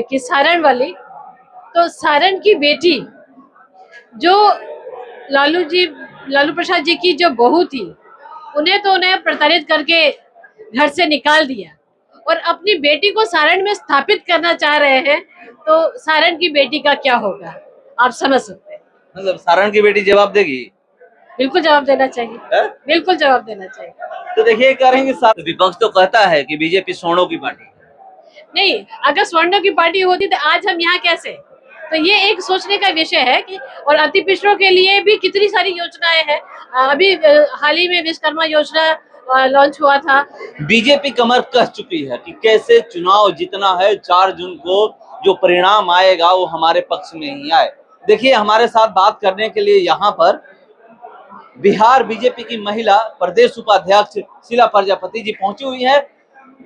कि सारण वाली, तो सारण की बेटी जो लालू प्रसाद जी की जो बहू थी, उन्हें प्रताड़ित करके घर से निकाल दिया और अपनी बेटी को सारण में स्थापित करना चाह रहे हैं। तो सारण की बेटी का क्या होगा, आप समझ सकते हैं। मतलब सारण की बेटी जवाब देगी? बिल्कुल जवाब देना चाहिए है? बिल्कुल जवाब देना चाहिए। तो देखिए कह रहे हैं कि विपक्ष तो कहता है कि बीजेपी स्वर्णों की पार्टी। नहीं, अगर स्वर्णों की पार्टी होती तो आज हम यहाँ कैसे। तो ये एक सोचने का विषय है कि और अति पिछड़ों के लिए भी कितनी सारी योजनाएं हैं। अभी हाल ही में विश्वकर्मा योजना लॉन्च हुआ था। बीजेपी कमर कस चुकी है कि कैसे चुनाव जीतना है, 4 जून को जो परिणाम आएगा वो हमारे पक्ष में ही आए। देखिए हमारे साथ बात करने के लिए यहाँ पर बिहार बीजेपी की महिला प्रदेश उपाध्यक्ष शीला प्रजापति जी पहुंची हुई है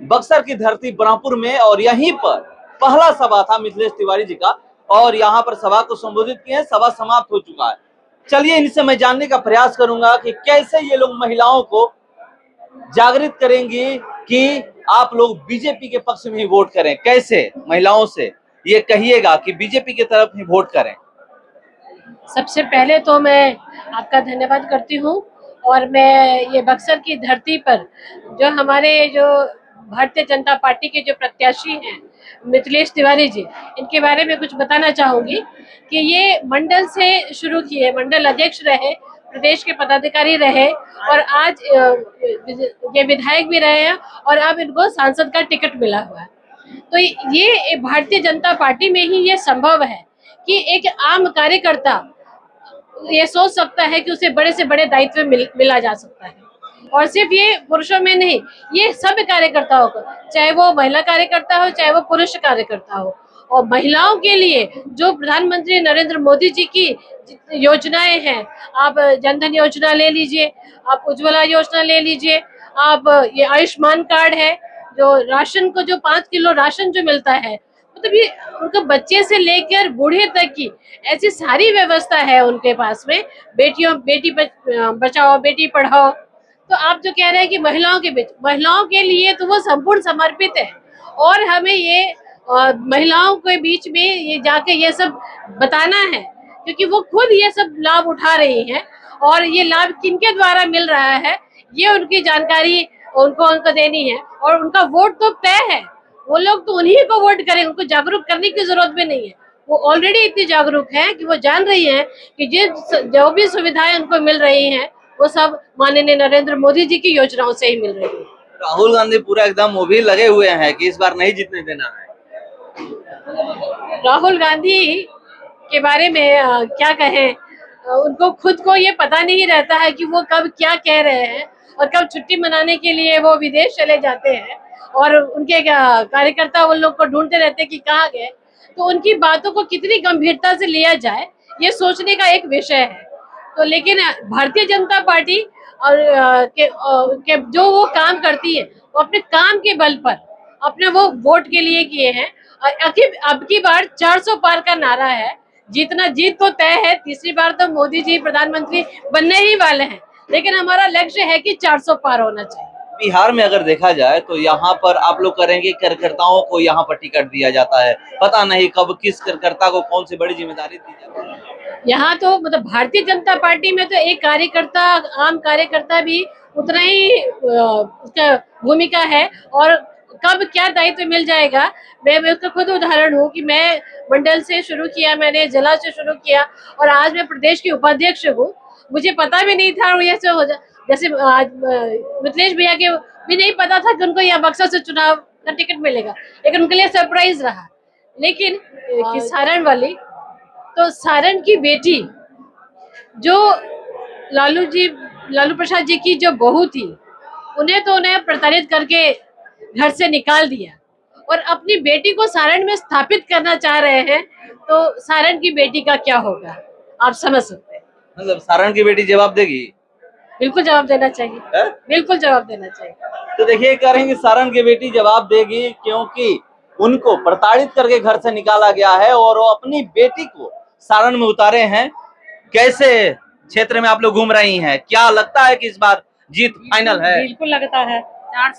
बक्सर की धरती ब्रह्मपुर में, और यहीं पर पहला सभा था मिथिलेश तिवारी जी का, और यहाँ पर सभा को संबोधित किए। सभा समाप्त हो चुका है। चलिए इनसे मैं जानने का प्रयास करूंगा कि कैसे ये लोग महिलाओं को जागृत करेंगी कि आप लोग बीजेपी के पक्ष में ही वोट करें। कैसे महिलाओं से ये कहिएगा कि बीजेपी की तरफ ही वोट करें। सबसे पहले तो मैं आपका धन्यवाद करती हूँ, और मैं ये बक्सर की धरती पर जो भारतीय जनता पार्टी के जो प्रत्याशी हैं मिथिलेश तिवारी जी, इनके बारे में कुछ बताना चाहूंगी कि ये मंडल से शुरू किए, मंडल अध्यक्ष रहे, प्रदेश के पदाधिकारी रहे, और आज ये विधायक भी रहे हैं, और अब इनको सांसद का टिकट मिला हुआ है। तो ये भारतीय जनता पार्टी में ही ये संभव है कि एक आम कार्यकर्ता ये सोच सकता है कि उसे बड़े से बड़े दायित्व मिला जा सकता है। और सिर्फ ये पुरुषों में नहीं, ये सब कार्यकर्ताओं को, चाहे वो महिला कार्यकर्ता हो चाहे वो पुरुष कार्यकर्ता हो। और महिलाओं के लिए जो प्रधानमंत्री नरेंद्र मोदी जी की योजनाएं हैं, आप जनधन योजना ले लीजिए, आप उज्ज्वला योजना ले लीजिए, आप ये आयुष्मान कार्ड है, जो राशन को जो 5 किलो राशन जो मिलता है, मतलब ये उनको बच्चे से लेकर बूढ़े तक की ऐसी सारी व्यवस्था है उनके पास में। बेटी बचाओ बेटी पढ़ाओ। तो आप जो कह रहे हैं कि महिलाओं के लिए तो वो संपूर्ण समर्पित है, और हमें ये महिलाओं के बीच में ये जाके ये सब बताना है, क्योंकि वो खुद ये सब लाभ उठा रही हैं, और ये लाभ किनके द्वारा मिल रहा है ये उनकी जानकारी उनको देनी है। और उनका वोट तो तय है, वो लोग तो उन्हीं को वोट करें, उनको जागरूक करने की जरूरत भी नहीं है। वो ऑलरेडी इतनी जागरूक है कि वो जान रही है कि जो भी सुविधाएं उनको मिल रही हैं वो सब माननीय नरेंद्र मोदी जी की योजनाओं से ही मिल रही है। राहुल गांधी पूरा एकदम वो भी लगे हुए हैं कि इस बार नहीं जीतने देना है। राहुल गांधी के बारे में क्या कहें, उनको खुद को ये पता नहीं रहता है कि वो कब क्या कह रहे हैं, और कब छुट्टी मनाने के लिए वो विदेश चले जाते हैं, और उनके कार्यकर्ता उन लोग को ढूंढते रहते हैं कि कहाँ गए। तो उनकी बातों को कितनी गंभीरता से लिया जाए ये सोचने का एक विषय है। तो लेकिन भारतीय जनता पार्टी और के जो वो काम करती है वो अपने काम के बल पर अपने वो वोट के लिए किए हैं। अब की बार 400 पार का नारा है, जीत तो तय है, तीसरी बार तो मोदी जी प्रधानमंत्री बनने ही वाले हैं, लेकिन हमारा लक्ष्य है कि 400 पार होना चाहिए। बिहार में अगर देखा जाए तो यहाँ पर आप लोग करेंगे कार्यकर्ताओं को यहाँ पर टिकट दिया जाता है, पता नहीं कब किस कार्यकर्ता को कौन सी बड़ी जिम्मेदारी दी जाती है। यहाँ तो मतलब भारतीय जनता पार्टी में तो एक कार्यकर्ता, आम कार्यकर्ता भी उतना ही उसका भूमिका है, और कब क्या दायित्व मिल जाएगा। मैं उसका खुद उदाहरण हूँ कि मैं मंडल से शुरू किया, मैंने जिला से शुरू किया, और आज मैं प्रदेश की उपाध्यक्ष हूँ। मुझे पता भी नहीं था ये सब हो जैसे आज मिथिलेश भैया के भी नहीं पता था कि उनको यहाँ बक्सर से चुनाव का टिकट मिलेगा, लेकिन उनके लिए सरप्राइज रहा। लेकिन सारण वाली, तो सारण की बेटी जो लालू प्रसाद जी की जो बहू थी, उन्हें प्रताड़ित करके घर से निकाल दिया और अपनी बेटी को सारण में स्थापित करना चाह रहे हैं। तो सारण की बेटी का क्या होगा, आप समझ सकते हैं। मतलब सारण की बेटी जवाब देगी? बिल्कुल जवाब देना चाहिए है? बिल्कुल जवाब देना चाहिए। तो देखिए कह रहे हैं कि सारण की बेटी जवाब देगी, क्योंकि उनको प्रताड़ित करके घर से निकाला गया है और वो अपनी बेटी को सारण में उतारे हैं। कैसे क्षेत्र में आप लोग घूम रही हैं, क्या लगता है कि इस बार जीत फाइनल है? बिल्कुल लगता है,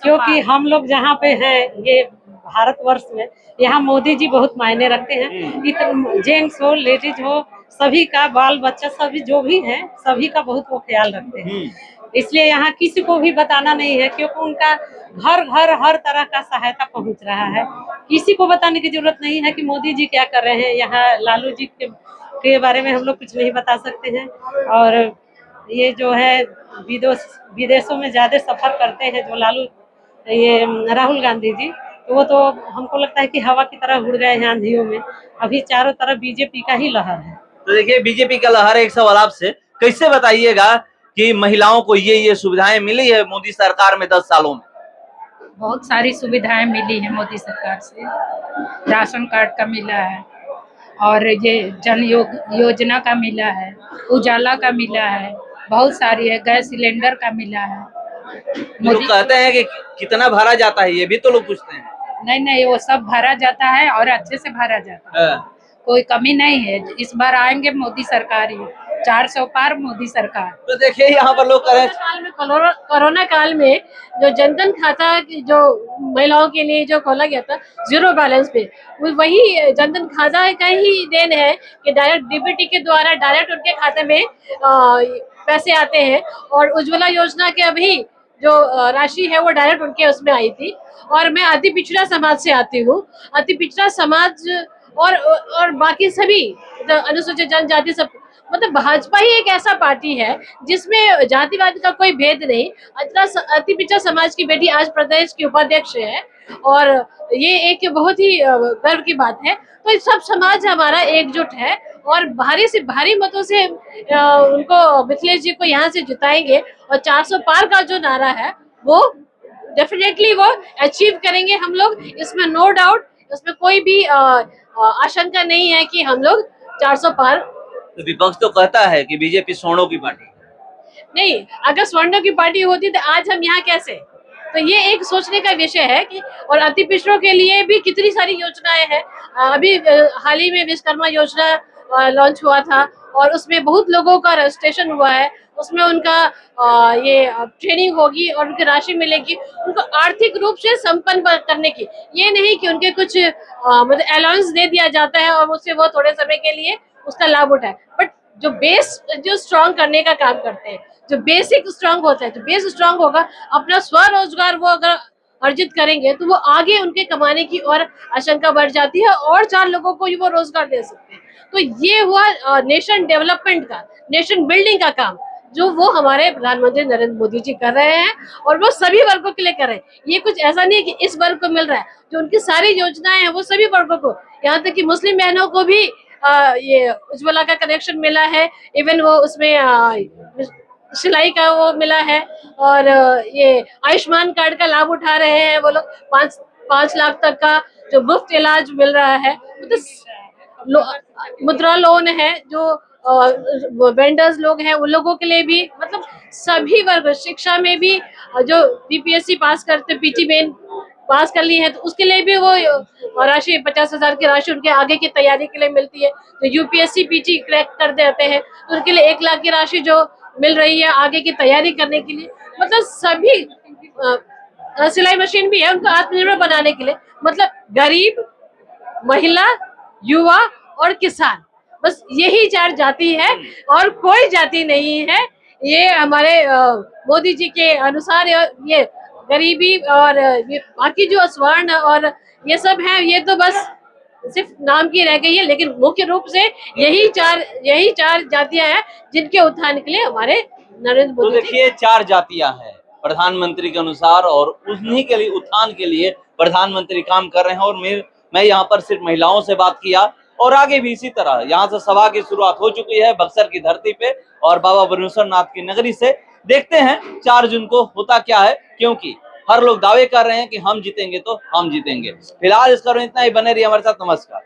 क्योंकि हम लोग जहाँ पे हैं ये भारतवर्ष में यहाँ मोदी जी बहुत मायने रखते हैं। इतना जेंट्स हो, लेडीज हो, सभी का, बाल बच्चा सभी जो भी है, सभी का बहुत वो ख्याल रखते हैं। इसलिए यहाँ किसी को भी बताना नहीं है, क्योंकि उनका घर घर हर तरह का सहायता पहुंच रहा है। किसी को बताने की जरूरत नहीं है कि मोदी जी क्या कर रहे हैं। यहाँ लालू जी के बारे में हम लोग कुछ नहीं बता सकते हैं। और ये जो है विदेशों में ज्यादा सफर करते हैं जो ये राहुल गांधी जी, तो वो तो हमको लगता है कि हवा की तरह उड़ गए हैं आंधियों में। अभी चारों तरफ बीजेपी का ही लहर है। तो देखिए बीजेपी का लहर। एक सवाल आपसे, कैसे बताइएगा कि महिलाओं को ये सुविधाएं मिली है मोदी सरकार में 10 सालों में? बहुत सारी सुविधाएं मिली है मोदी सरकार से। राशन कार्ड का मिला है, और ये जन योजना का मिला है, उजाला का मिला है, बहुत सारी है, गैस सिलेंडर का मिला है। लोग कहते हैं कि कितना भरा जाता है, ये भी तो लोग पूछते हैं। नहीं, वो सब भरा जाता है और अच्छे से भरा जाता है। कोई कमी नहीं है। इस बार आएंगे मोदी सरकार ही, 400 पार मोदी सरकार। तो देखिए यहाँ पर लोग कह रहे हैं कोरोना काल में जो जनधन खाता जो महिलाओं के लिए जो खोला गया था 0 बैलेंस पे, वही जनधन खाता का ही देन है कि डायरेक्ट डीबीटी के द्वारा डायरेक्ट उनके खाते में पैसे आते हैं। और उज्ज्वला योजना के अभी जो राशि है वो डायरेक्ट उनके उसमें आई थी। और मैं अति पिछड़ा समाज से आती हूँ। अति पिछड़ा समाज और बाकी सभी अनुसूचित जनजाति सब, मतलब भाजपा ही एक ऐसा पार्टी है जिसमें जातिवाद का कोई भेद नहीं। अति पिछड़ा समाज की बेटी आज प्रदेश की उपाध्यक्ष है, और ये एक बहुत ही गर्व की बात है। तो सब समाज हमारा एकजुट है, और भारी से भारी मतों से उनको, मिथिलेश जी को यहाँ से जिताएंगे। और 400 पार का जो नारा है वो डेफिनेटली वो अचीव करेंगे हम लोग, इसमें नो डाउट, इसमें कोई भी आशंका नहीं है कि हम लोग 400 पार। तो विपक्ष तो कहता है कि बीजेपी स्वर्णों की पार्टी नहीं, अगर स्वर्णों की पार्टी होती तो आज हम यहाँ कैसे? तो ये एक सोचने का विषय है कि, और अति पिछड़ों के लिए भी कितनी सारी योजनाएं हैं। अभी हाल ही में विश्वकर्मा योजना लॉन्च हुआ था, और उसमें बहुत लोगों का रजिस्ट्रेशन हुआ है। उसमें उनका ये ट्रेनिंग होगी और उनकी राशि मिलेगी, उनको आर्थिक रूप से संपन्न करने की। ये नहीं कि उनके कुछ मतलब अलाउंस दे दिया जाता है और उससे वो थोड़े समय के लिए उसका लाभ उठाए, बट जो बेस जो स्ट्रॉन्ग करने का काम करते हैं, जो बेसिक स्ट्रॉन्ग होता है, जो बेस स्ट्रॉन्ग होगा, अपना स्वरोजगार वो अगर अर्जित करेंगे तो वो आगे उनके कमाने की और आशंका बढ़ जाती है, और 4 लोगों को वो रोजगार दे सकते हैं। तो ये हुआ नेशन डेवलपमेंट का, नेशन बिल्डिंग का काम, जो वो हमारे प्रधानमंत्री नरेंद्र मोदी जी कर रहे हैं, और वो सभी वर्गों के लिए कर रहे हैं। ये कुछ ऐसा नहीं है कि इस वर्ग को मिल रहा है, जो उनकी सारी योजनाएं हैं वो सभी वर्गों को, यहाँ तक कि मुस्लिम बहनों को भी ये उज्ज्वला का कनेक्शन मिला है। इवन वो उसमें सिलाई का वो मिला है, और ये आयुष्मान कार्ड का लाभ उठा रहे हैं वो लोग। 5 लाख तक का जो मुफ्त इलाज मिल रहा है। तो मुद्रा लोन है, जो वेंडर्स लोग हैं उन लोगों के लिए भी, मतलब सभी वर्ग, शिक्षा में भी जो बीपीएससी पास करते, पीटी मेन पास कर ली है, तो उसके लिए भी वो राशि 50,000 की राशि उनके आगे की तैयारी के लिए मिलती है। तो यूपीएससी पीटी क्रैक कर देते हैं तो उनके लिए 1 लाख की राशि जो मिल रही है आगे की तैयारी करने के लिए। मतलब सभी, सिलाई मशीन भी है उनको आत्मनिर्भर बनाने के लिए। मतलब गरीब, महिला, युवा और किसान, बस यही 4 जाति है और कोई जाति नहीं है। ये हमारे मोदी जी के अनुसार ये गरीबी और ये बाकी जो स्वर्ण और ये सब है, ये तो बस सिर्फ नाम की रह गई है, लेकिन मुख्य रूप से यही चार जातियां हैं जिनके उत्थान के लिए हमारे नरेंद्र मोदी। तो देखिए 4 जातियां हैं प्रधानमंत्री के अनुसार, और उन्हीं के लिए उत्थान के लिए प्रधानमंत्री काम कर रहे हैं। और मैं यहाँ पर सिर्फ महिलाओं से बात किया, और आगे भी इसी तरह यहाँ से सभा की शुरुआत हो चुकी है बक्सर की धरती पे और बाबा बरुणेश्वर नाथ की नगरी से। देखते हैं 4 जून को होता क्या है, क्योंकि हर लोग दावे कर रहे हैं कि हम जीतेंगे तो हम जीतेंगे। फिलहाल इस करो इतना ही, बने रहिए हमारे साथ। नमस्कार।